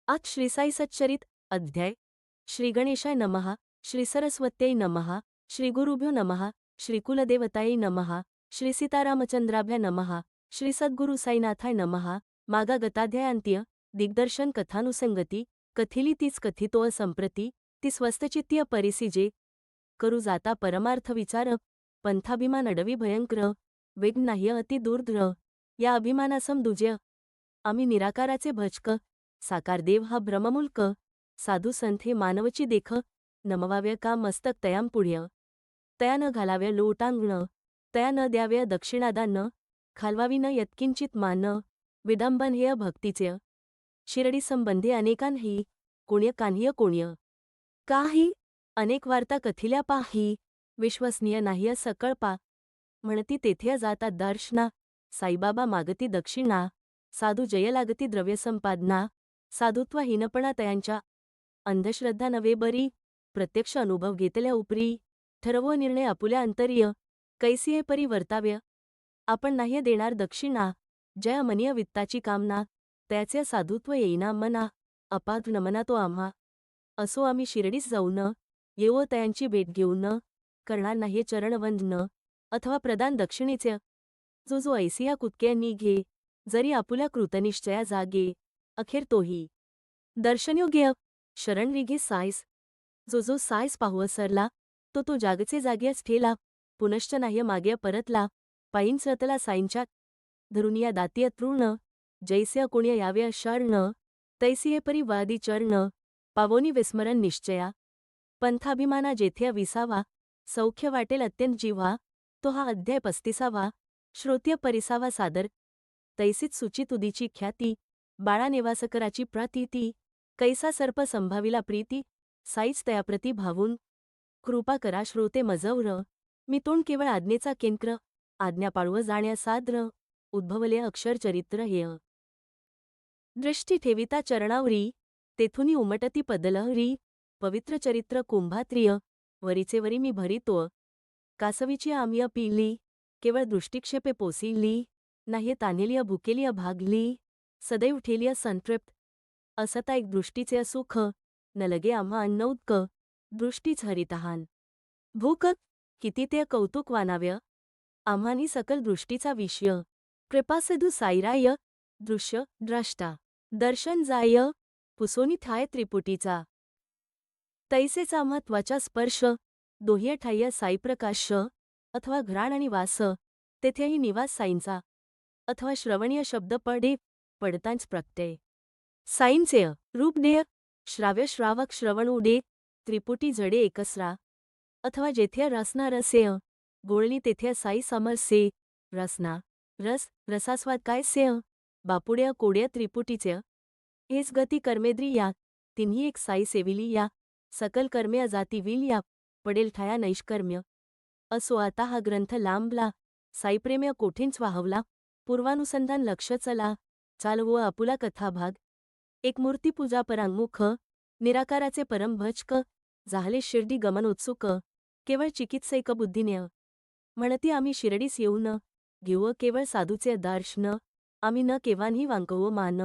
आज श्री साई सच्चरित अध्याय श्री गणेशाय नमः, श्री सरस्वत्यै नमः, श्री गुरुभ्यो नमः, श्री कुलदेवतायै नमः, श्री सीतारामचंद्राभ्या नमः, श्री सद्गुरु साईनाथाय नमः. मागा गताध्यायांत्य दिग्दर्शन कथानुसंगती कथिली तीच कथितोअ संप्रती ती स्वस्तचित्तीय परिसिजे करू जाता परमार्थ विचार पंथाभिमान अडवी भयंकर वेग नाही अति दुर्धर या अभिमानासम दुज्य आम्ही निराकाराचे भजक साकार देव हा भ्रममुल्क साधू संत हे मानवची देख नमवाव्य का मस्तक तयाम पुढ्य तया न घालाव्या लोटांगण तया न द्याव्या दक्षिणादान खालवावी न यत्किंचित मान विडंबन हेय भक्तीचे शिरडी संबंधी अनेकांही कोण्य कान्ह्य कोण्य काही अनेक वार्ता कथिल्या पाही विश्वसनीय नाह्य सकळ पा म्हणती तेथे जाता दर्शना साईबाबा मागती दक्षिणा साधू जय लागती द्रव्यसंपादना साधुत्व हीनपणा तयांच्या अंधश्रद्धा नव्हे बरी प्रत्यक्ष अनुभव घेतल्या उपरी ठरवो निर्णय आपुल्या अंतर्य कैसिये परी वर्ताव्य आपण नाह्य देणार दक्षिणा जय अमनीय वित्ताची कामना त्याचे साधुत्व येईना मना अपाद नमना तो आम्हा असो आम्ही शिर्डीस जाऊन येवो तयांची भेट घेऊन करणार नाह्य चरणवंदन अथवा प्रदान दक्षिणेचे जो जो ऐसिया कुतके निघे जरी आपुल्या कृतनिश्चया जागे अखेर तोही दर्शनयोग्य शरण रिघे सायस जो जो सायस पाहू सरला तो तो जागचे जाग्यास ठेला पुनश्च नाह्य मागे परतला पायीन सरतला साईंच्या धरुनिया दातीय तृण जैस्य कोण्य याव्य शरण तैसिये परी वादी चरण पावोनी विस्मरण निश्चया पंथाभिमाना जेथे विसावा सौख्य वाटेल अत्यंत जीवा तो हा अध्याय 35वा श्रोत्य परिसावा सादर तैसीत सुचित उदीची ख्याती बाळा नेवासकराची प्रतीती कैसा सर्प संभाविला प्रीती साईच तयाप्रती भावून कृपा करा श्रोते मजवर मी तोंड केवळ आज्ञेचा केंक्र आज्ञा पाळव जाण्या साद्र उद्भवले अक्षरचरित्र हेय दृष्टी ठेविता चरणावरी तेथुनी उमटती पदलहरी पवित्र चरित्र कुंभात्रिय वरीचे वरी मी भरितो कासवीची आम्य पिली केवळ दृष्टिक्षेपे पोसिली नाह्य तान्हेलिय भुकेलिय भागली सदैव ठेलिय संतृप्त असता एक दृष्टीचे सुख न लगे आम्हा अन्नौदक दृष्टीच हरितहान भूक किती ते कौतुक वानाव्य आम्हानी सकल दृष्टीचा विषय कृपासिधू साईराय दृश्य द्रष्टा दर्शन जाय पुसोनी थाय त्रिपुटीचा तैसेच आम्हा त्वचा स्पर्श दोह्य ठाय्य साईप्रकाश अथवा घ्राण आणि वास तेथेही निवास साईंचा अथवा श्रवणीय शब्द पडे पडतांच प्रगटे साईंचे रूपदेय श्राव्य श्रावक श्रवण उडे त्रिपुटी जडे एकसरा अथवा जेथे रसना रसेय गोळणी तेथे साई समरसे रसना रस रसास्वाद काय सेय बापुड्या कोड्या त्रिपुटीचे हेच गती कर्मेद्री या तिन्ही एक साई सेविली या सकल कर्मे अजाती विल या पडेल ठाया नैष्कर्म्य असो आता हा ग्रंथ लांबला साईप्रेम्य कोठींच वाहवला पूर्वानुसंधान लक्ष चला चालवो आपुला कथाभाग एक मूर्तिपूजा परांगमुख निराकाराचे परम भजक झाले शिर्डी गमन उत्सुक केवळ चिकित्सैक बुद्धीने म्हणती आम्ही शिर्डीस येऊन घेऊ केवळ साधूचे दर्शन आम्ही न केव्हाही वांकवो मान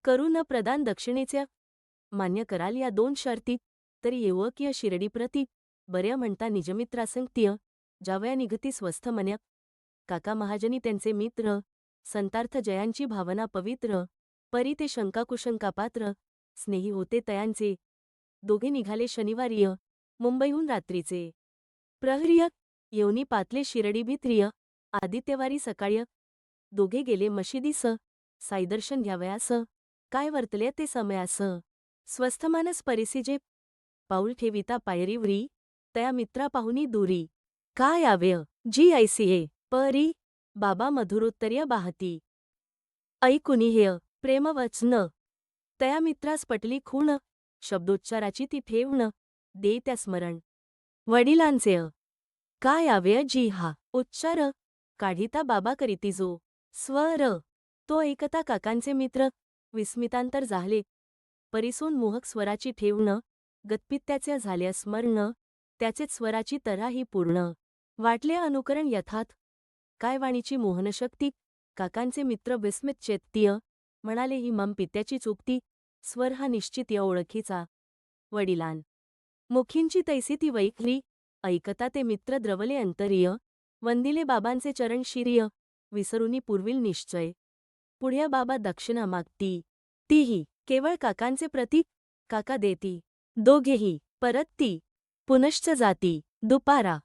करू न प्रदान दक्षिणेचे मान्य कराल या दोन शर्ती तरी येवो किय शिर्डीप्रती बर्या म्हणता निजमित्रासंगत्य जावया निघती स्वस्थ मन्य काका महाजनी त्यांचे मित्र संतार्थ जयांची भावना पवित्र परी ते शंकाकुशंकापात्र स्नेही होते तयांचे दोघे निघाले शनिवारीय मुंबईहून रात्रीचे प्रहरीय येऊनी पातले शिर्डी भित्रिय आदित्यवारी सकाळी दोघे गेले मशिदीस साईदर्शन घ्यावयास काय वर्तले ते समयास स्वस्थमानस परिसिजे पाऊल ठेविता पायरीवरी तया मित्रा पाहुनी दूरी काय आव्य जी ऐसिये परी बाबा मधुरोत्तर्य बाहती ऐकुनी हेय प्रेमवचन तया मित्रास पटली खूण शब्दोच्चाराची ती ठेवण दे त्या स्मरण वडिलांचे काय आव्य जी हा उच्चार काढिता बाबा करीती जो स्वर तो ऐकता काकांचे मित्र विस्मितांतर झाले परिसून मोहक स्वराची ठेवण गतपित्त्याचे झाले स्मरण त्याचेच स्वराची तऱ्हा ही पूर्ण वाटले अनुकरण यथात काय वाणीची मोहनशक्ती काकांचे मित्र विस्मित चेत्तीय म्हणाले ही मम पित्याची चुकती स्वर हा निश्चित या ओळखीचा. वडिलान मुखींची तैसी ती वैखरी, ऐकता ते मित्र द्रवले अंतरीय, वंदिले बाबांचे चरण शिर्य, विसरुनी पूर्वील निश्चय. पुढ्या बाबा दक्षिणा मागती, तीही केवळ काकांचे प्रतीक, काका देती. दोघेही परत ती, पुनश्च जाती. दुपारा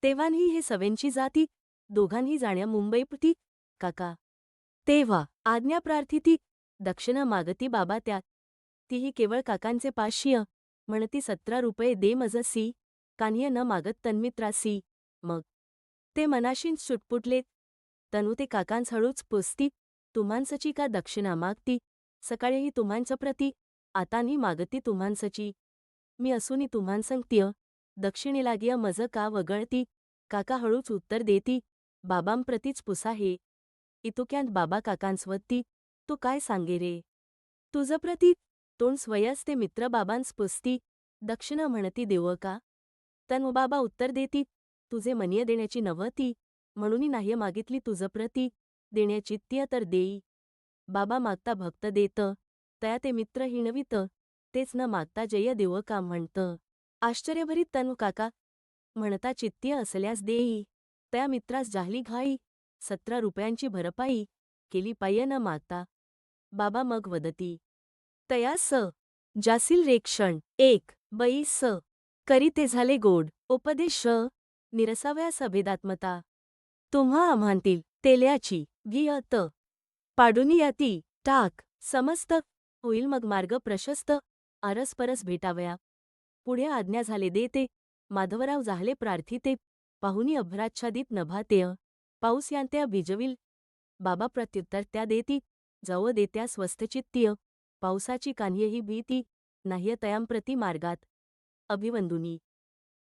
तेव्हाही हे सवेंची जाती, दोघांही जाण्या मुंबईपती. काका तेव्हा आज्ञा प्रार्थिती, दक्षिणा मागती बाबा त्यात. तीही केवळ काकांचे 500, म्हणती 17 रुपये दे मजसी, कान्ह्य न मागत तन्मित्रासी. मग ते मनाशींच चुटपुटले, तनू ते काकांच हळूच पुसती. तुम्हांसची का दक्षिणा मागती, सकाळीही तुम्हांच प्रती, आतानी मागती तुम्हांसची. मी असूनी तुम्हांसंगत्य, दक्षिणेलागिय मज का वगळती. काका हळूच उत्तर देती, बाबांप्रतीच पुसा हे. इतुक्यांत बाबा काकांसवत्ती, तू काय सांगे रे. तुझं प्रती तोंड स्वयंच ते मित्र बाबांस पुसती. दक्षिणा म्हणती देव का. तनू बाबा उत्तर देती, तुझे मनीय देण्याची नव्हती, म्हणूनी नाही मागितली तुझं प्रती, देण्याची त्य तर देई. बाबा मागता भक्त देत, तया ते मित्र हिणवित, तेच न मागता जय देव का म्हणत. आश्चर्यभरीत तनू काका म्हणता चित्तीय असल्यास देई, तया मित्रास जाहली घाई, 17 रुपयांची भरपाई, केली पाय्य न मागता. बाबा मग वदती, तया स जासील रे क्षण एक, बई स करी ते झाले गोड, उपदेश निरसाव्या सभेदात्मता. तुम्हा आम्हांतील तेल्याची गियत पाडूनी याती टाक, समस्त होईल मग मार्ग प्रशस्त, आरसपरस भेटावया. पुढे आज्ञा झाले देते, माधवराव जाहले प्रार्थिते, पाहुनी अभ्राच्छादित नभातेय, पाऊस यांत्या भिजविल. बाबा प्रत्युत्तर त्या देती, जाव देत्या स्वस्थचित्तीय, पावसाची कान्ह्यही भीती, नाह्य तयांप्रती मार्गात. अभिवंदुनी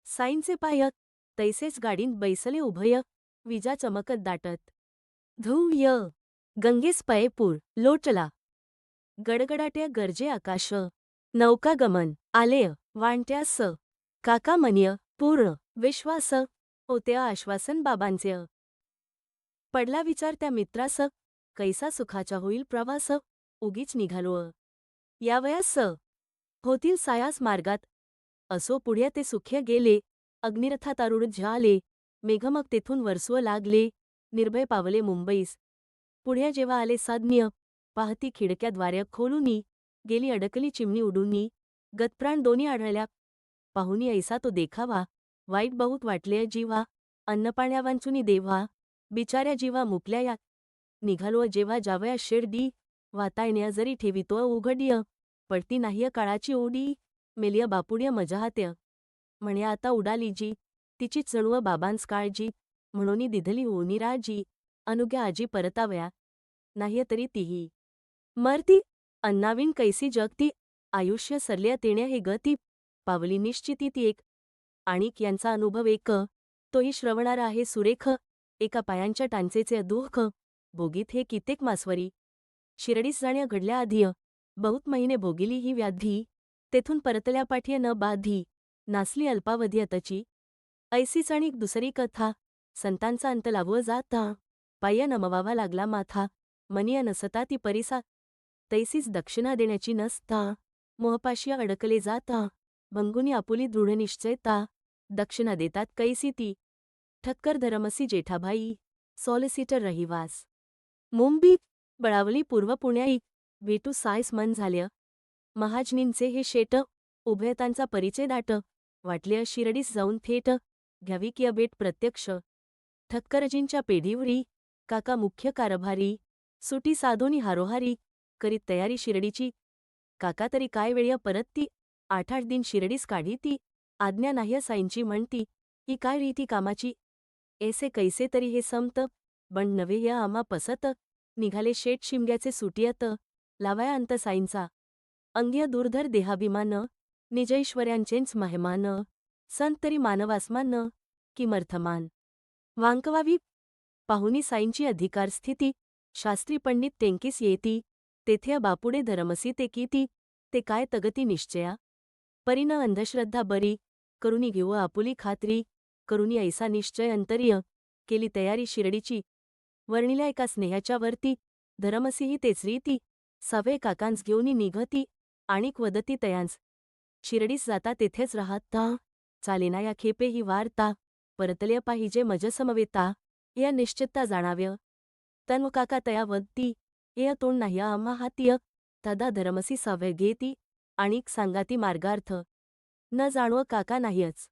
साईंचे पाय, तैसेच गाडींत बैसले उभय, विजा चमकत दाटत. धुय गंगेस पयपूर लोटला, गडगडाट्या गरजे आकाश. नौकागमन आलेय वाणत्यास, काका मन्य पूर्ण विश्वास, होते आश्वासन बाबांचे. पडला विचार त्या मित्रास, कैसा सुखाचा होईल प्रवास, उगीच निघालो यावयास, होतील सायास मार्गात. असो पुढे ते सुख्य गेले, अग्निरथातारूढ झाले, मेघमग तेथून वरसू लागले, निर्भय पावले मुंबईस. पुढे जेव्हा आले साज्ञ, पाहती खिडक्या द्वारे खोलूनी, गेली अडकली चिमणी उडूनी, गतप्राण दोन्ही आढळल्या. पाहुनी ऐसा तो देखावा, वाईट बहुत वाटले जीवा, अन्नपाण्यावांचुनी देव्हा, बिचाऱ्या जीवा मुकल्या या. निघालो जेव्हा जावया शिर्डी, वातायण्या जरी ठेवितो उघडीय, पडती नाह्य काळाची ओढी, मेलिय बापुड्य मजाहात्य. म्हणे आता उडाली जी, तिचीच जणू बाबांस काळजी, म्हणूनी दिधली ओनी राजी, अनुग्या आजी परतावया. नाह्य तरी तीही मरती, अन्नाविण कैसी जगती, आयुष्य सरल्या तेण्या हे गती, पावली निश्चिती ती एक. आणिक यांचा अनुभव एक, तोही श्रवणारा आहे सुरेख, एका पायांच्या टांचेचे दुःख, भोगीत हे कित्येक मासवरी. शिर्डीस जाण्या घडल्या आधी, बहुत महिने भोगिली ही व्याधी, तेथून परतल्यापाठी न बाधी, नासली अल्पावधी अतची. ऐसीच आणिक दुसरी कथा, संतांचा अंत लावू जाता, पाय्य नमवावा लागला माथा, मनीय नसता ती परिसा. तैसीच दक्षिणा देण्याची नसता, मोहपाशिया अडकले जाता, भंगुनी आपुली दृढनिश्चयता, दक्षिणा देतात कैसी ती. ठक्कर धरमसी जेठाबाई, सॉलिसिटर रहिवास मुंबई, बळावली पूर्व पुण्याई, भेटू सायस मन झाल्या. महाजनींचे हे शेट, उभयतांचा परिचय दाट, वाटले शिर्डीस जाऊन थेट, घ्यावी की भेट प्रत्यक्ष. ठक्करजींच्या पेढीवरी, काका मुख्य कारभारी, सुटी साधोनी हारोहारी, करीत तयारी शिर्डीची. काका तरी काय वेळ परतती, 8-8 दिन शिर्डीस काढीती, आज्ञा नाह्य साईंची म्हणती, ही काय रीती कामाची. ऐसे कैसे तरी हे समत, बंड नव्हे य आम्हा पसत, निघाले शेट शिमग्याचे सुटियत, लावाया अंत साईंचा. अंग्य दुर्धर देहाभिमान, निजैश्वर्यांचेच महिमान, संत तरी मानवासमान, किमर्थमान. वांकवावी पाहुनी साईंची अधिकारस्थिती, शास्त्री पंडित तेंकीस येती, तेथे बापुडे धरमसी ते किती, ते काय तगती निश्चया. परीन अंधश्रद्धा बरी, करुनी घेऊ आपुली खात्री, करुनी ऐसा निश्चय अंतर्य, केली तयारी शिर्डीची. वर्णिल्या एका स्नेहाच्या वरती, धरमसीही तेच रीती, सवे काकांस घेऊनी निघती आणिक वदती तयांस शिरडीस जाता तेथेच राहता चालेना या खेपे ही वार्ता परतल्या पाहिजे मजसमवेता या निश्चितता जाणाव्य तन्व काका तया वदती या तोंड नाही आम्हा हातीय तदा धरमसी सवे घेती आणिक सांगाती मार्गार्थ न जाणव काका नाहीच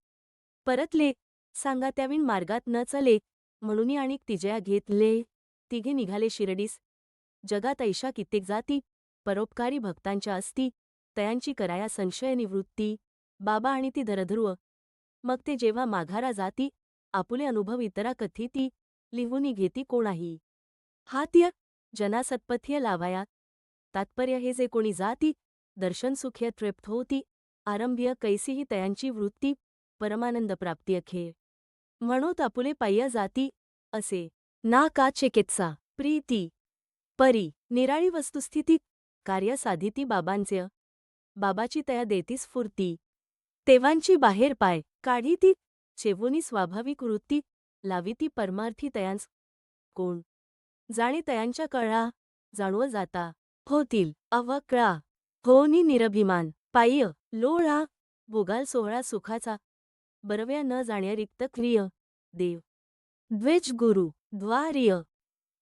परतले सांगा त्याविण मार्गात न चले म्हणूनी आणिक तिजया घेतले तिघे निघाले शिरडीस जगात ऐशा कित्येक जाती परोपकारी भक्तांच्या असती तयांची कराया संशय निवृत्ती बाबा आणि ती धरधरुव मग ते जेव्हा माघारा जाती आपुले अनुभव इतरा कथिती लिहूनी घेती कोणाही हात्य जना सत्पथ्य लावाया तात्पर्य हे जे कोणी जाती दर्शन सुख्य तृप्त होती आरंभ्य कैसीही तयांची वृत्ती परमानंद प्राप्ती अखेर म्हणोत आपुले पाय्य जाती असे ना का चिकित्सा प्रीती परी निराळी वस्तुस्थिती कार्य साधिती बाबांचे बाबाची तया देती स्फूर्ती तेवांची बाहेर पाय काढीती चेवुनी स्वाभाविक वृत्ती लाविती परमार्थी तयांस कोण जाणे तयांच्या कळा जाणव जाता होतील अवकळा होनी निरभिमान पाय्य लोळा भोगाल सोहळा सुखाचा बरव्या न जाण्या रिक्त क्रिय देव द्विज गुरु द्वार्य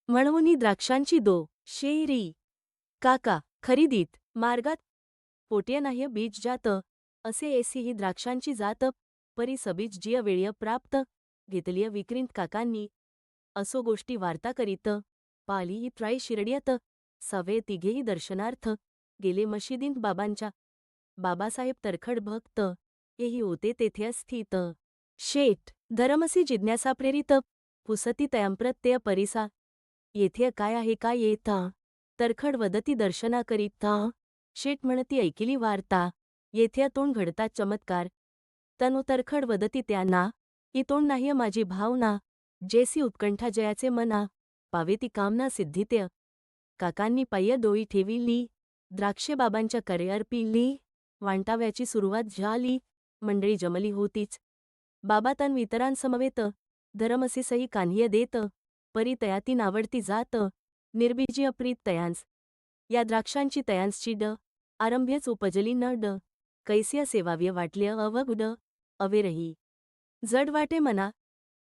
म्हणवनी द्राक्षांची दो शेरी काका खरीदीत मार्गात पोट्य नाह्य बीज जात असे ऐसी ही द्राक्षांची जात परी सबीज जिय वेळ्य प्राप्त घेतलिय विक्रींत काकांनी असो गोष्टी वार्ता करीत पाली ही त्राई शिरड्यात सवे तिघेही दर्शनार्थ गेले मशिदींत बाबांच्या बाबासाहेब तरखड भक्त हेही होते तेथे स्थित शेट धरमसी जिज्ञासा प्रेरित पुसती तयांप्रत्यय परिसा येथे काय आहे काय येता तरखड वदती दर्शना करीता शेट म्हणती ऐकिली वार्ता येथे तोंड घडतात चमत्कार तनु तरखड वदती त्यांना ही तोंड नाह्य माझी भावना जेसी उत्कंठा जयाचे मना पावे ती कामना सिद्धित्य काकांनी पाय्य डोई ठेविली द्राक्षे बाबांच्या करेअर पिली वांटाव्याची सुरुवात झाली मंडळी जमली होतीच बाबा तन इतरांसमवेत धरमसी सही कान्ह्य देत परी तयाती नावडती जात निर्बीजी अप्रीत तयांस या द्राक्षांची तयांसची आरंभ्यच उपजली न कैसिया सेवाव्य वाटल्या अवगुड अवेरही जड वाटे मना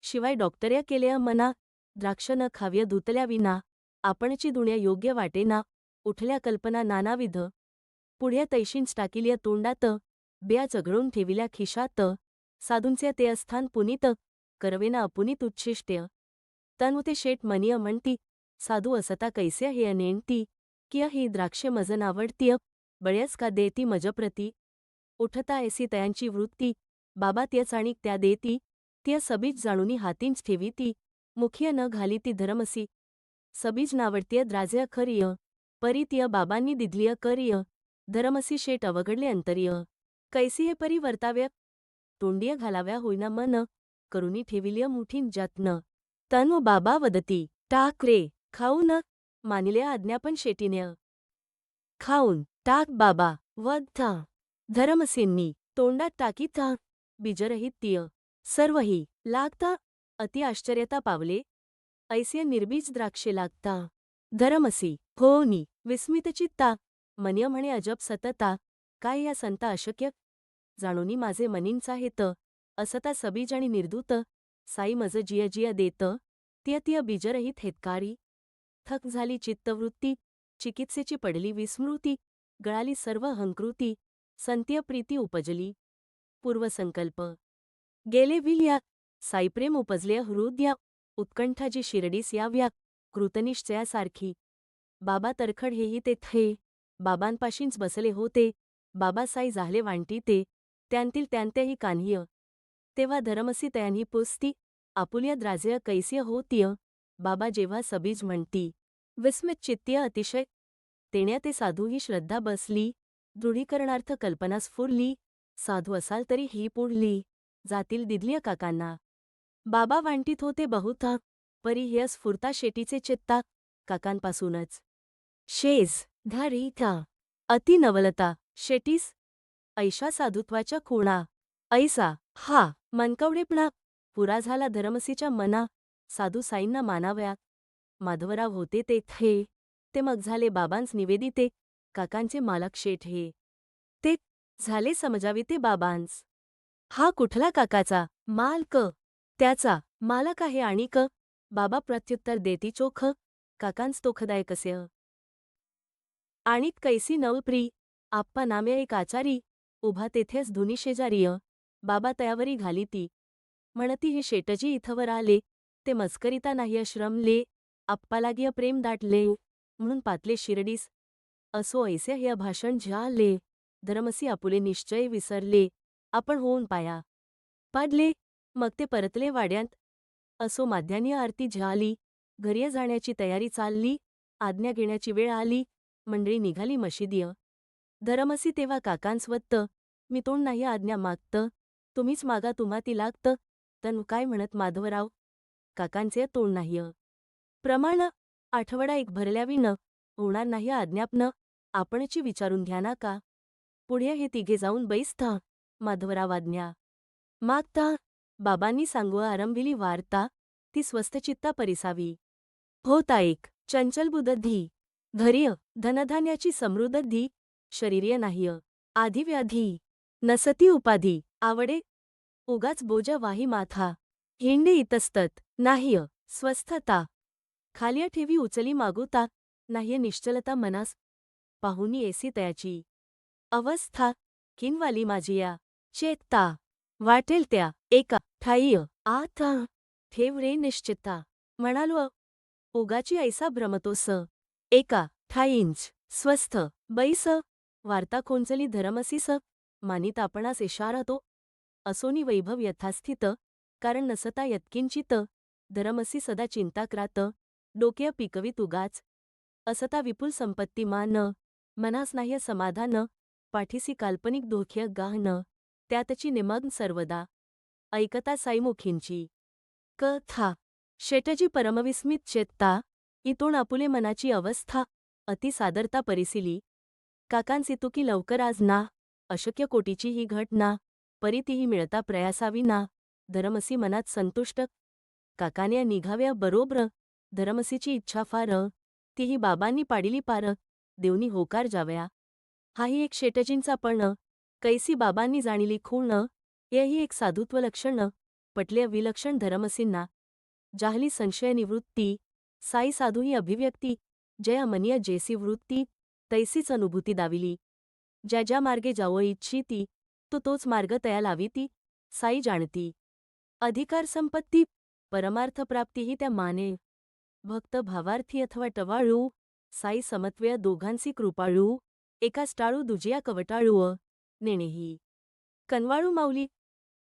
शिवाय डॉक्टर्या केल्या मना द्राक्ष न खाव्य धुतल्या विना आपणची दुण्या योग्य वाटेना उठल्या कल्पना नानाविध पुढ्या तैशींच टाकिल्या तोंडात ब्या चघळून ठेविल्या खिशात साधूंचे ते अस्थान पुनीत करवेना अपुनीत उच्छिष्ट्य तनु ते शेट मनिय म्हणती साधू असता कैस्या हे अनेणती किय ही द्राक्षे मजन आवडतीय बळ्यास का देती मजप्रती उठता ऐसी तयांची वृत्ती बाबा त्यच आणिक त्या देती त्या सबीज जाणुनी हातींच ठेवीती मुख्य न घालीती धरमसी सबीज नावडतीय द्राज्य खरिय परी तिय बाबांनी दिधलिय करिय धरमसी शेट अवघडले अंतरिय कैसी हे परी वर्ताव्य तोंडिय घालाव्या होईना मन करुनी ठेविलिय मुठीन जत्न तनु बाबा वदती टाक रे खाऊन मानिल्या आज्ञापन शेटीने खाऊन टाक बाबा वद्धा धरमसेंनी तोंडात टाकीता बीजरहित तिय सर्वही लागता अति आश्चर्यता पावले ऐसिय निर्बीज द्राक्षे लागता धरमसी होनी विस्मितचित्ता मन्य म्हणे अजब सतता काय या संता अशक्य जाणोनी माझे मनींचा हेत असता सबीज आणि निर्धूत साई मज जिय जिय देत तिय तिय बीजरहित हेतकारी थक झाली चित्तवृत्ती चिकित्सेची पडली विस्मृती गळाली सर्व हंकृती संत्य प्रीती उपजली पूर्वसंकल्प गेले विल्या साईप्रेम उपजले हृदया उत्कंठाजी शिरडीस याव्या कृतनिश्चयासारखी बाबा तरखड हेही ते थे बाबांपाशींच बसले होते बाबा साई झाले वांटी ते त्यांतील त्यांतेही कान्ह्य तेव्हा धरमसी तयांही पुसती आपुल्या द्राज्य कैसिय होतीय बाबा जेव्हा सबीज म्हणती विस्मित चित्तीय अतिशय तेण्या ते साधूही श्रद्धा बसली दृढीकरणार्थ कल्पना स्फुरली साधू असाल तरी ही पुढली जातील दिदलिय काकांना बाबा वांटीत होते बहुता परी हे स्फुरता शेटीचे चित्ता काकांपासूनच शेज धारिता अति नवलता शेटीस ऐशा साधुत्वाच्या खुणा ऐसा हा मनकवडेपणा पुरा झाला धरमसीच्या मना साधू साईंना मानाव्या माधवराव होते ते थे ते मग झाले बाबांस निवेदिते, काकांचे मालक शेठ हे. ते झाले समजाविते बाबांस. हा कुठला काकाचा मालक? त्याचा मालक आहे आणिक. बाबा प्रत्युत्तर देती चोख, काकांस तोखदाय कसे. आणिक कैसी नवप्री, आप्पा नामे एक आचारी, उभा तेथेच धुनी शेजारीय. बाबा तयावरी घालीती. म्हणती हे शेटजी इथवर आले, ते मस्करिता नाही श्रमले, आप्पा लागिय प्रेम दाटले, म्हणून पातले शिरडीस. असो ऐसे हे भाषण झाले, धरमसी आपुले निश्चय विसरले, आपण होऊन पाया पाडले, मग ते परतले वाड्यांत. असो माध्यान्ह आरती झाली, घरी जाण्याची तयारी चालली, आज्ञा घेण्याची वेळ आली, मंडळी निघाली मशिदीय. धरमसी तेव्हा काकांस्वत्त, मी तोंड नाही आज्ञा मागत, तुम्हीच मागा तुम्हा ती लागत, तन काय म्हणत माधवराव. काकांचे तोंड नाही. प्रमाण आठवडा एक भरल्याविन होणार नाही आज्ञापन, आपणची विचारून घ्या ना का. पुढे हे तिघे जाऊन बैसता, माधवराव आज्ञा मागता. बाबांनी सांगू आरंभिली वार्ता, ती स्वस्थचित्ता परिसावी. होता एक चंचल बुद्धधी, घरीय धनधान्याची समृद्धधी, शरीर्य नाहीय आधिव्याधी, नसती उपाधी, आवडे उगाच बोज वाही माथा, हिंडे इतस्तत नाहीय स्वस्थता, खाल्या ठेवी उचली मागुता, नाहीय निश्चलता मनास, पाहुनी ऐसी तयाची अवस्था, किनवाली माझिया चेतता, वाटेल त्या एका ठाईय आता ठेव रे निश्चिता. म्हणालो उगाची ऐसा भ्रमतोस, एका ठाईंच स्वस्थ बैस. वार्ता खोंचली धरमसीस, मानित आपणास इशारा तो. असोनी वैभव यथास्थित, कारण नसता यत्किंचित, धरमसी सदा चिंताक्रात, डोक्या पिकवीत उगाच. असता विपुल संपत्तीमान, मनास नाह्य समाधान, पाठीसी काल्पनिक दोख्य गाहन, त्यातची निमग्न सर्वदा. ऐकता साईमुखींची कथा, शेटजी परमविस्मित चेतता, इतोण आपुले मनाची अवस्था, अति सादरता परिसिली. काकांसितुकी लवकर आज ना, अशक्य कोटीची ही घटना, परी तीही मिळता प्रयासाविना, धरमसी मनात संतुष्ट. काकाने निघाव्या बरोबर, धरमसीची इच्छा फार, तीही बाबांनी पाडिली पार, देवनी होकार जाव्या. हाही एक शेटजींचा पण, कैसी बाबांनी जाणिली खूण, यही एक साधुत्व लक्षण, पटले विलक्षण धरमसींना. जाहली संशय निवृत्ती, साई साधू ही अभिव्यक्ती, जया मनिया जैसी वृत्ती, तैसीच अनुभूती दाविली. ज्या ज्या मार्गे जावो इच्छिती, तो तोच मार्ग तया लाविती, साई जाणती. अधिकार संपत्ती, परमार्थ प्राप्तीही त्या माने. भक्त भावार्थी अथवा टवाळू, साई समत्वय दोघांसी कृपाळू, एकास टाळू दुजिया कवटाळू, नेणेही कनवाळू माऊली.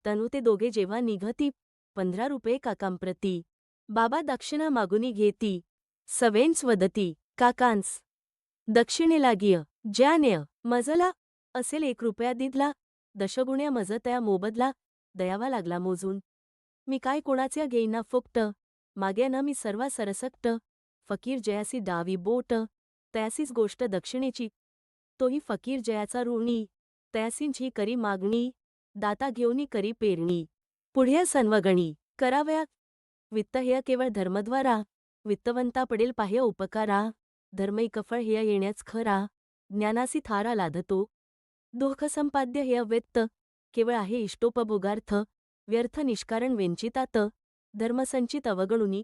तनु ते दोघे जेव्हा निघती, 15 रुपये काकांप्रती. बाबा दक्षिणा मागुनी घेती, सवेंच वदती, काकांस दक्षिणे लागिय ज्यानेय मजला असेल 1 रुपया दिदला, दशगुण्या मज तया मोबदला, दयावा लागला मोजून. मी काय कोणाच्या घेईना फुकट, मागे न मी सर्वा सरसकट, फकीर जयासी डावी बोट, तयासीच गोष्ट दक्षिणेची. तोही फकीर जयाचा ऋणी, तयासींच ही करी मागणी, दाता घेऊनी करी पेरणी. पुढ्या सन्वगणी करावया, वित्त हेय केवळ धर्मद्वारा, वित्तवंता पडेल पाह्य उपकारा, धर्मैक फळ हेय येण्याच खरा, ज्ञानासी थारा लाधतो. दुःख संपाद्य हेय व्यक्त, केवळ आहे इष्टोपभोगार्थ, व्यर्थ निष्कारण वेंचितात, धर्मसंचित अवगणुनी.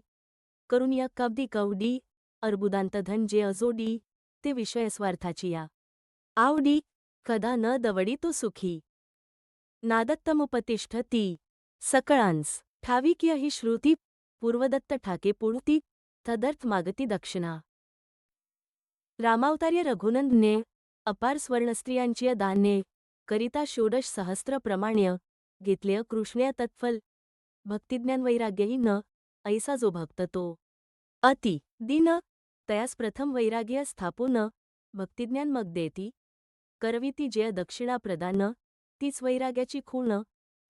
करून या काब्दी कवडी, अर्बुदांत धन जे अजोडी, ते विषय स्वार्थाची या आवडी, कदा न दवडी तो सुखी. नादत्तमुपतिष्ठती, सकळांस ठावी किय ही श्रुती, पूर्वदत्त ठाके पुढती, तदर्थ मागती दक्षिणा. रामावतार्य रघुनंदने, अपार स्वर्णस्त्रियांचिय दाने, करिता षोडश सहस्त्र प्रमाण्य, घेतलेय कृष्णय तत्फल. भक्तिज्ञान वैराग्यही न, ऐसा जो भक्त तो अति दिन, तयास प्रथम वैराग्य स्थापून, भक्तिज्ञान मग देती. करविती जय दक्षिणा प्रदान, तीच वैराग्याची खूण,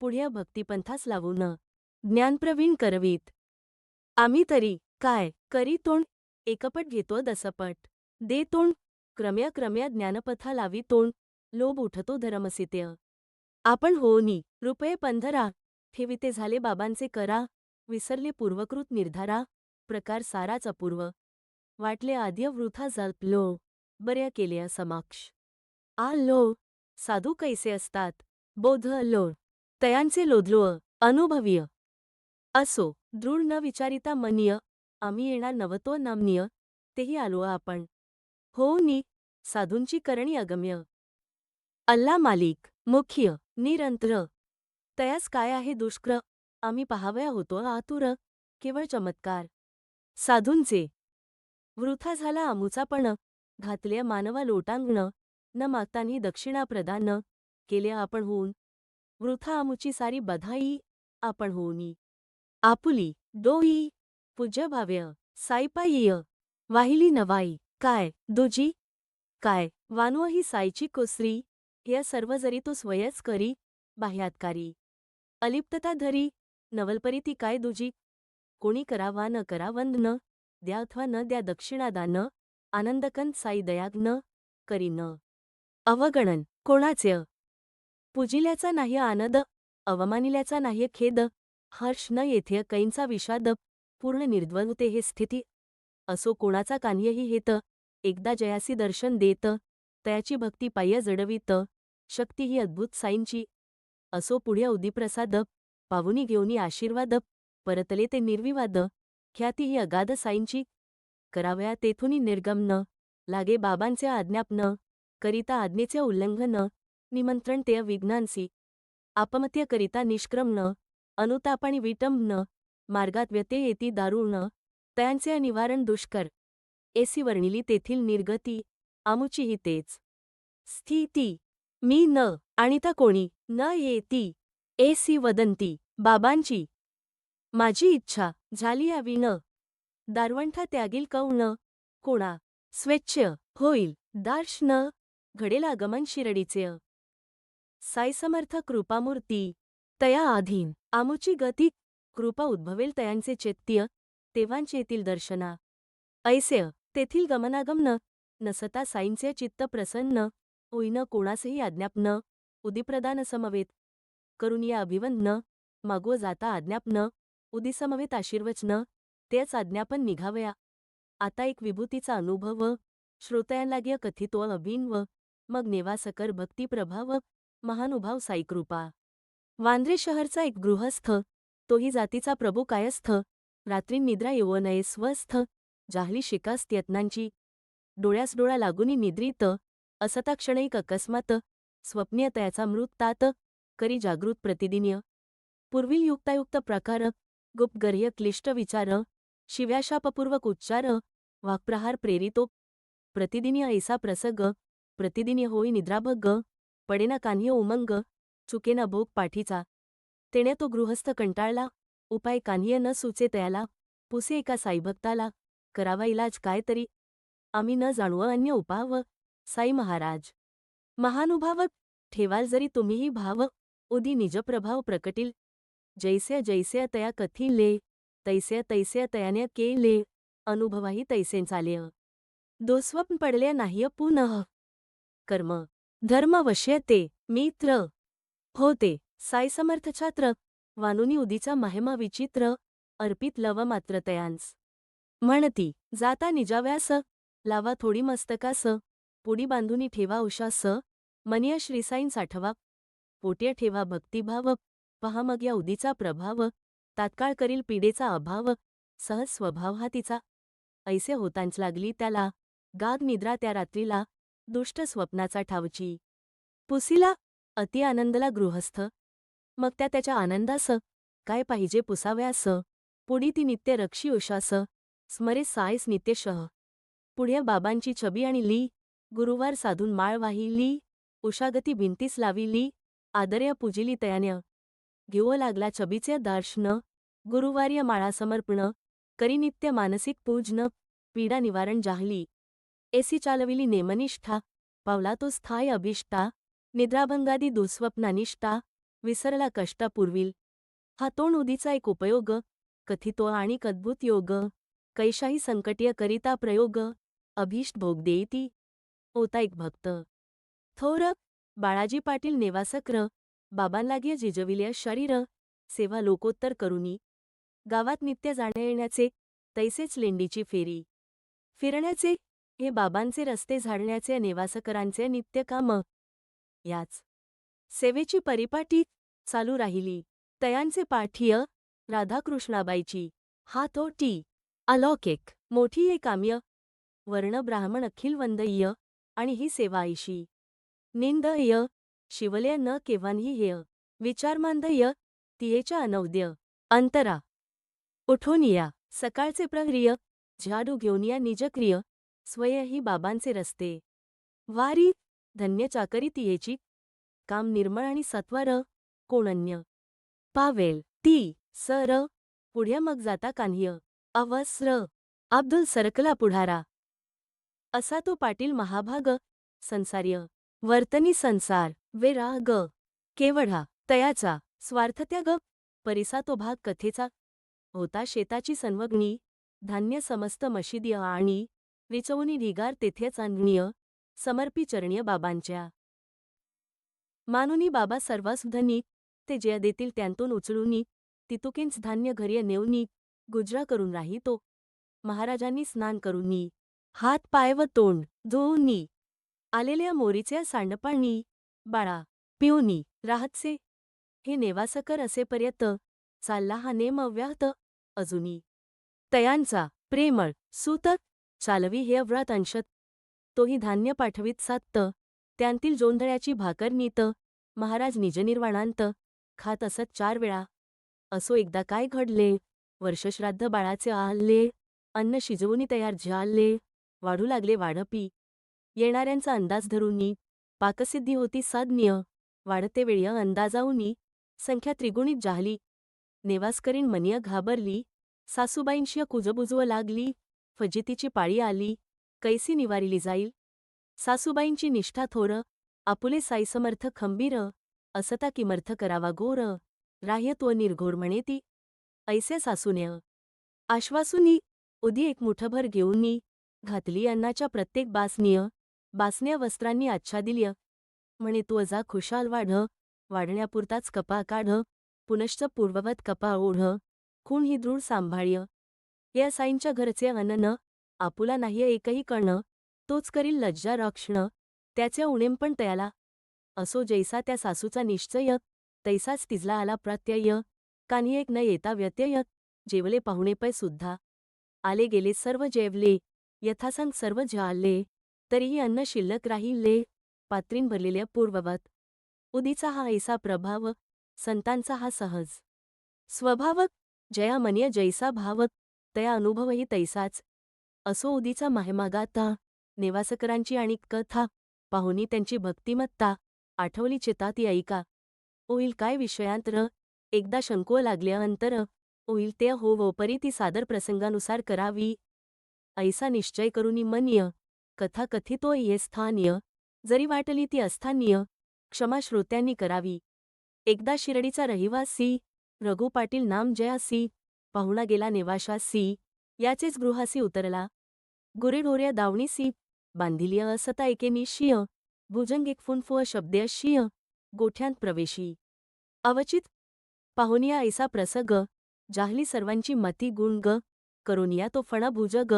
पुढ्या भक्तिपंथास लावून, ज्ञानप्रवीण करवीत. आम्ही तरी काय करी तोंड, एकपट घेतो दसपट, दे तोंड, क्रम्या क्रम्या ज्ञानपथा लावी तोंड, लोभ उठतो धरमसितेय. आपण होनी रुपये 15, ठेविते झाले बाबांचे करा, विसरले पूर्वकृत निर्धारा, प्रकार साराच अपूर्व. वाटले आद्य वृथा जल्पलो बऱ्या केल्या समक्ष आलो साधू कैसे असतात बोधलो तयांचे लोधलो अनुभवीय असो दृढ न विचारिता मनीय आम्ही येणार नवतो नामनीय तेही आलो आपण हो नी साधूंची करणी अगम्य अल्ला मालिक मुख्य निरंतर तयास काय आहे दुष्कर आम्ही पाहावया होतो आतुर केवळ चमत्कार साधूंचे वृथा झाला आमुचापण घातले मानवा लोटांगण न मागतानी दक्षिणा प्रदान केले आपण होऊन वृथा आमुची सारी बधाई आपण होऊनी आपुली डोई पूज्य भाव्य साईपायीय वाहिली नवाई काय दुजी काय वानव ही साईची कोसरी या सर्व जरी तो स्वयच करी बाह्यातकारी अलिप्तता धरी नवलपरी ती काय दुजी कोणी करावा न करा वंदन द्या अथवा न द्या दक्षिणादान आनंदकंत साई दयाग न करी न अवगणन कोणाचे पूजिल्याचा नाही आनंद अवमानिल्याचा नाही खेद हर्ष न येथे कैंचा विषाद पूर्ण निर्द्वंद्वते हे स्थिती असो कोणाचा कान्यही हेत एकदा जयासी दर्शन देत तयाची भक्ती पाय्य जडवीत शक्ती ही अद्भुत साईंची असो पुढे उदिप्रसाद पावुनी घेऊनी आशीर्वाद परतले ते निर्विवाद ख्याती ही अगाध साईंची करावया तेथुनी निर्गमन लागे बाबांचे आज्ञापन करिता आज्ञेचे उल्लंघन निमंत्रण ते विघ्नांसी आपमत्य करिता निष्क्रमण अनुतापाणी विटंबन मार्गात व्यते येती दारुण तयांचे निवारण दुष्कर एसी वर्णिली तेथील निर्गती आमुचीही तेच स्थिती मी न आणिता कोणी न येती एसी वदंती बाबांची माझी इच्छा झाली यावी न दारवंठा त्यागील कौण कोणा स्वेच्छ होईल दार्शन घडेल आगमन शिरडीचे साई समर्थ कृपामूर्ती तया आधीन आमुची गती कृपा उद्भवेल तयांचे चैत्य तेव्हांचे येतील दर्शना ऐसे तेथील गमनागमन नसता साईंचे चित्त प्रसन्न होईन कोणासही आज्ञापन उदिप्रदान समवेत करून या अभिवंदन मागो जाता आज्ञापन उदिसमवेत आशीर्वचन तेच आज्ञापन निघावया आता एक विभूतीचा अनुभव श्रोतयांलाग्य कथितो अभिन्व मग नेवासकर भक्तिप्रभाव महानुभाव साईकृपा वांद्रे शहरचा एक गृहस्थ तोही जातीचा प्रभू कायस्थ रात्री निद्रा येवो नये स्वस्थ जाहली शिकास्त यत्नांची डोळ्यास डोळा लागुनी निद्रित असता क्षणैक अकस्मात स्वप्नीय तयाचा मृतात करी जागृत प्रतिदिन्य पूर्वील युक्तायुक्त प्रकार गुप्तगर्ह्य क्लिष्ट विचार शिव्याशापपूर्वक उच्चार वाक्प्रहार प्रेरितो प्रतिदिन्य ऐसा प्रसग प्रतिदिन्य होई निद्राभग पडेना कान्ह्य उमंग चुकेना भोग पाठीचा तेणे तो गृहस्थ कंटाळला उपाय कान्ह्य न सुचे तयाला पुसे एका साईभक्ताला करावा इलाज काय तरी आम्ही न जाणू अन्य उपाव साई महाराज महानुभाव ठेवाल जरी तुम्हीही भाव उदी निजप्रभाव प्रकटील जैसे जैसे तया कथिले तैसे तैसे तयाने केले अनुभवाही तैसें चालेय दोस्वप्न पडले नाही पुनः कर्म धर्म वश्यते मित्र होते साई समर्थ छात्र वानुनी उदीचा महिमा विचित्र अर्पित लव मात्र तयांस म्हणती जाता निजाव्यास लावा थोडी मस्तकास पुडी बांधुनी ठेवा उशास मनिय श्रीसाईं साठवा पोट्य ठेवा भक्तिभाव पहा मग या उदीचा प्रभाव तात्काळ करील पीडेचा अभाव सहज स्वभाव हा तिचा ऐसे होतांच लागली त्याला गाढ निद्रा त्या रात्रीला दुष्ट स्वप्नाचा ठावची पुसीला अति आनंदला गृहस्थ मग त्याच्या आनंदास काय पाहिजे पुसाव्यास पुढी ती नित्य रक्षी उशास स्मरे सायस नित्यशः पुढ्या बाबांची छबी आणि ली गुरुवार साधून माळ वाहिली उषागती भिंतीस लाविली आदर्य पूजिली तयान्य घेऊ लागला छबीचे दर्शन गुरुवार्य माळा समर्पण करी नित्य मानसिक पूजन पीडा निवारण जाहली एसी चालविली नेमनिष्ठा पावला तो स्थाय अभिष्टा निद्राभंगादी दुःस्वप्नानिष्ठा विसरला कष्टापूर्वील हा तोंड उदीचा एक उपयोग कथितो आणि अद्भुत योग कैशाही संकटीय करिता प्रयोग अभीष्ट भोग देईती होता एक भक्त थोर बाळाजी पाटील नेवासक्र बाबांलाग्य जिजविल्या शरीर सेवा लोकोत्तर करुनी गावात नित्य जाण्या येण्याचे तैसेच लेंडीची फेरी फिरण्याचे हे बाबांचे रस्ते झाडण्याचे नेवासकरांचे नित्यकाम. याच सेवेची परिपाटी चालू राहिली. तयांचे पाठीय राधाकृष्णाबाईची हातोटी अलौकिक मोठी एक काम्य वर्ण ब्राह्मण अखिल वंदय्य आणि ही सेवा ऐशी निंदय शिवलय न केव्हाही हेय विचारमांदय तियेच्या अनवद्य अंतरा उठून या सकाळचे प्रहरीय झाडू घेऊन या निजक्रिय स्वय ही बाबांचे रस्ते वारी धन्य चाकरी तियेची काम निर्मळ आणि सत्वर कोणन्य पावेल ती सर पुढ्या मग जाता कान्ह्य अवस्र अब्दुल सरकला पुढारा असा तो पाटील महाभाग संसार्य वर्तनी संसार विराग केवढा तयाचा स्वार्थत्याग परिसा तो भाग कथेचा होता शेताची सन्वगणी धान्य समस्त मशिदीय आणि विचवणी ढिगार तेथेच आणणीय समर्पी चरणीय बाबांच्या मानुनी बाबा सर्वासुधनी ते जय देतील त्यांतून उचलूनी तितुकींच धान्य घरी नेऊनी गुजरा करून राही तो महाराजांनी स्नान करूनी हात पाय व तोंड धुऊनी आलेल्या मोरीचे सांडपाणी बाळा पिऊनी राहतसे हे नेवासकर असेपर्यंत चालला हा नेम अव्याहत अजूनी तयांचा प्रेमळ सूतक चालवी हे व्रत अंशत तोही धान्य पाठवीत सात्त त्यांतील जोंधळ्याची भाकर नीत महाराज निजनिर्वाणांत खात असत 4 वेळा. असो एकदा काय घडले वर्षश्राद्ध बाळाचे आले अन्न शिजवूनी तयार झाले वाढू लागले वाढपी येणाऱ्यांचा अंदाज धरूनी पाकसिद्धी होती साज्ञ वाढते वेळी अंदाजाऊनी संख्या त्रिगुणित जाहली नेवास्करीण मनिय घाबरली सासूबाईंशी कुजबुजव लागली फजितीची पाळी आली कैसी निवारिली जाईल सासूबाईंची निष्ठा थोर आपुले साईसमर्थ खंबीर असता किमर्थ करावा घोर राह्यत्व निर्घोर म्हणे ती ऐसे सासून्य आश्वासूनी उदी एक मुठभर घेऊनी घातली अन्नाच्या प्रत्येक बासन्या वस्त्रांनी आच्छादिल्य म्हणे तू अजा खुशाल वाढण्यापुरताच कपा काढ पुनश्च पूर्ववत कपा ओढ खूण ही दृढ सांभाळ्य या साईंच्या घरचे अन्न आपुला नाही एकही कर्ण तोच करील लज्जा रक्षण त्याचे उणेम पण तयाला असो जैसा त्या सासूचा निश्चय तैसाच तिजला आला प्रत्यय कानी एक न येता व्यत्यय जेवले पाहुणे पै सुद्धा आले गेले सर्व जेवले यथासंग सर्व झाले तरीही अन्न शिल्लक राहिले पात्रीन भरलेल्या पूर्ववत उदीचा हा ऐसा प्रभाव संतांचा हा सहज स्वभाव जया मनिय जैसा भाव तया अनुभवही तैसाच असो उदीचा माहेमागाता नेवासकरांची आणि कथा पाहुनी त्यांची भक्तिमत्ता आठवली चिता ती ऐका होईल काय विषयांतर एकदा शंकुव लागले अंतर होईल ते होवोपरी ती सादर प्रसंगानुसार करावी ऐसा निश्चय करूनी मनीय कथा कथितो ये स्थानीय जरी वाटली ती अस्थानीय क्षमा श्रोत्यांनी करावी. एकदा शिर्डीचा रहिवासी रघु पाटील नाम जयासी पाहुणा गेला नेवाशासी याचेच गृहासी उतरला गुरेढोऱ्या दावणीसी बांधिलिय असता एके निशिय भुजंग एक फुनफुअ शब्देशिय गोठ्यांत प्रवेशी अवचित पाहुनिया ऐसा प्रसग जाहली सर्वांची मती गुण ग करोनिया तो फणा भुजग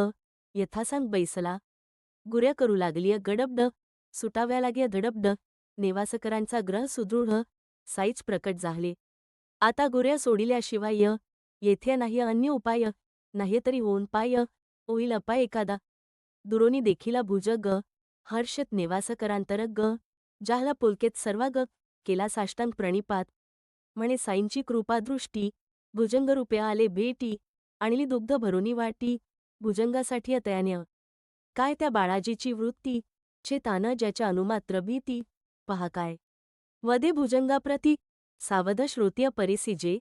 यथासांग बैसला गुऱ्या करू लागलिय गडबड सुटाव्या लागिय धडबड नेवासकरांचा ग्रह सुदृढ साईच प्रकट झाले. आता गुऱ्या सोडिल्याशिवाय येथे नाही अन्य उपाय नाही तरी होऊन पाय होईल अपाय एखादा दुरोनी देखिला भुजग हर्षत नेवासकरांतरग जाहला पुलकेत सर्वाग केला साष्टांग प्रणिपात म्हणे साईंची कृपादृष्टी भुजंगरूपे आले भेटी आणली दुग्ध भरोनी वाटी भुजंगासाठी अतयान्य काय त्या बाळाजीची वृत्ती छे तान ज्याच्या अनुमात्र भीती पहा काय वदे भुजंगाप्रती सावध श्रोतीय परिसिजे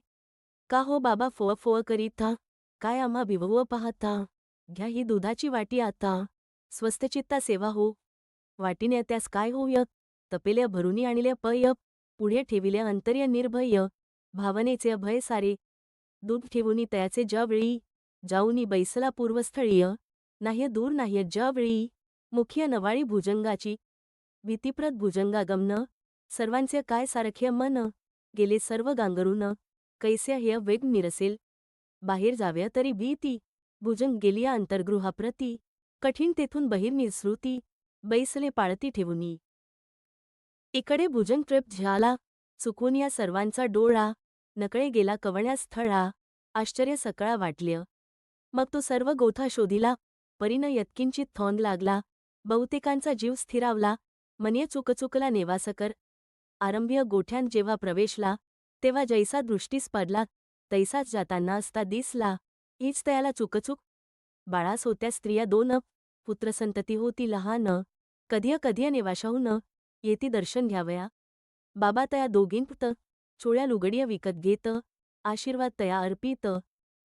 का हो बाबा फोअ फोअ करीता काय आम्हा भिवव पाहता घ्या ही दुधाची वाटी आता स्वस्तचित्ता सेवा हो वाटीने त्यास काय होय तपेल्या भरुनी आणल्या पय पुढे ठेविल्या अंतर्य निर्भय भावनेचे अभय सारे दूध ठेवूनी तयाचे ज्यावेळी जाऊनी बैसला पूर्वस्थळीय नाह्य दूर नाह्य ज्यावेळी मुख्य नवाळी भुजंगाची भीतिप्रद भुजंगागमन सर्वांचे काय सारख्य मन गेले सर्व गांगरून कैस्य हेय वेग निरसेल बाहेर जाव्या तरी भीती भुजंग गेलिया अंतर्गृहाप्रती कठीण तेथून बहिर निसृती बैसले पाळती ठेवुनी. इकडे भुजंग ट्रिप झाला चुकून या सर्वांचा डोळा, नकळे गेला कवण्या स्थळा, आश्चर्य सकळा वाटल्य. मग तो सर्व गोथा शोधिला, परीन यत्किंचित थोंड लागला, बहुतेकांचा जीव स्थिरावला, मनीय चुकचुकला नेवासकर. आरंभ्य गोठ्यांत जेव्हा प्रवेशला, तेव्हा जैसा दृष्टीस पडला, तैसाच जाताना असता दिसला, हीच तयाला चुकचूक. बाळास होत्या स्त्रिया 2, पुत्रसंतती होती लहान, कधी नेवाशाहून येती दर्शन घ्यावया. बाबा तया दोघींत चोळ्या लुगडिय विकत घेत, आशीर्वाद तया अर्पित,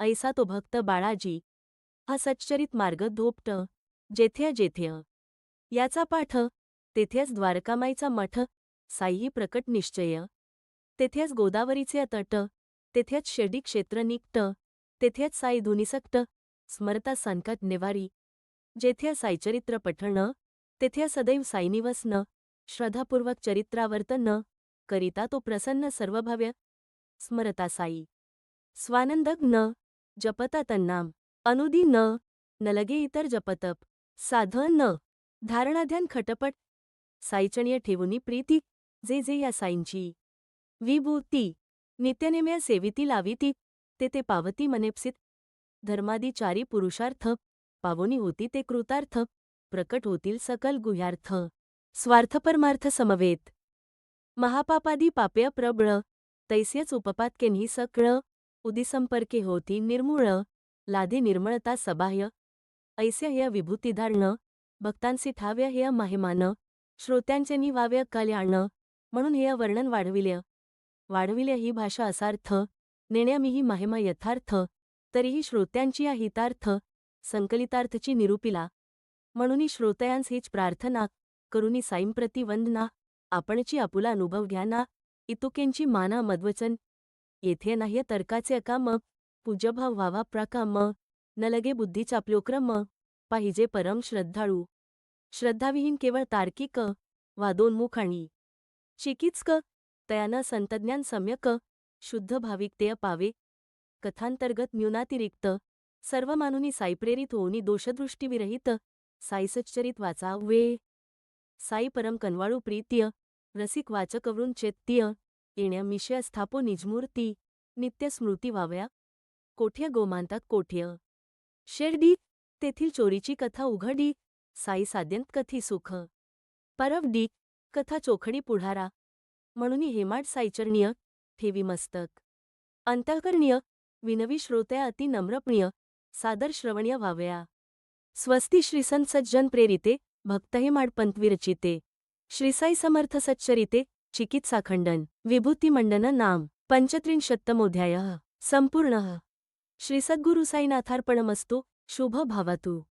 ऐसा तो भक्त बाळाजी. हा सच्चरित मार्ग धोपट, जेथ्य याचा पाठ, तेथेच द्वारकामाईचा मठ, साई प्रकट निश्चय. तेथेच गोदावरीचे तट, तेथेच शिर्डी क्षेत्र निकट, तेथेच साई धुनिसक्त, स्मरता संकट निवारी. जेथे साईचरित्र पठण, तेथे सदैव साई निवसन, श्रद्धापूर्वक चरित्रावर्तन, करिता तो प्रसन्न सर्वभव्य. स्मरता साई स्वानंदग न, जपता तन्नाम, अनुदी न लगे इतर जपतप, साधन न, धारणाध्यान खटपट. साईचणीय ठेवुनी प्रीती, जे या साईंची विभूती. नित्यनेम्या सेविती लाविती, ते पावती मनेप्सित. धर्मादी चारी पुरुषार्थ, पावोनी होती ते कृतार्थ, प्रकट होतील सकल गुह्यार्थ. स्वार्थपरमार्थ समवेत. महापापादी पापेय प्रबळ, तैस्यच उपपात केन्ही सकळ, उदिसंपर्के होती निर्मूळ, लाधे निर्मळता सबाह्य. ऐस्य हेय विभूतिधारण, भक्तांसी ठाव्य हेय महिमान, श्रोत्यांचे निवाव्य कल्याण, म्हणून हेय वर्णन वाढविल्य ही भाषा असार्थ, नेण्या मी ही महिमा यथार्थ, तरीही श्रोत्यांची या हितार्थ, संकलितार्थची निरूपिला. म्हणूनी श्रोतयांस हीच प्रार्थना, करुनी साईंप्रती वंदना, आपणची आपुला अनुभव घ्याना, इतुकेंची माना मद्वचन. येथे नाह्य तर्काचे अकाम, पूज्यभाव व्हावा प्रकाम, न लगे बुद्धी चापल्योक्रम, पाहिजे परम श्रद्धाळू. श्रद्धाविहीन केवळ तार्किक, वादोन्मुख आणि चिकित्सक, तयानं संतज्ञान सम्यक, शुद्ध भाविकतेय पावे. कथांतर्गत न्यूनातिरिक्त, सर्व मानुनी साईप्रेरित होऊनी दोषदृष्टीविरहित, साईसच्चरित वाचावे. साई परम कनवाळू प्रीत्य, रसिक वाचकवरून चैत्य, येण्या मिशय स्थापो निजमूर्ती, नित्य स्मृती व्हावया. कोठ्य गोमांतात कोठ्य शिर्डी, तेथील चोरीची कथा उघडी, साई साद्यंत कथी सुख. परवडी, कथा चोखडी पुढारा, म्हणूनी हेमाड साईचरणीय, ठेवी मस्तक. अंतःकरणीय, विनवी श्रोत्या अति नम्रप्रिय, सादर श्रवणीय व्हावया. स्वस्ती श्रीसंत सज्जन प्रेरिते, भक्त हेमाड पंत विरचिते. श्रीसाई समर्थ सच्चरिते, चिकित्साखंडन, विभूतिमंडन नाम 35तमोऽध्यायः संपूर्णः. श्री सद्गुरु साईनाथार्पणमस्तु. शुभ भावतु.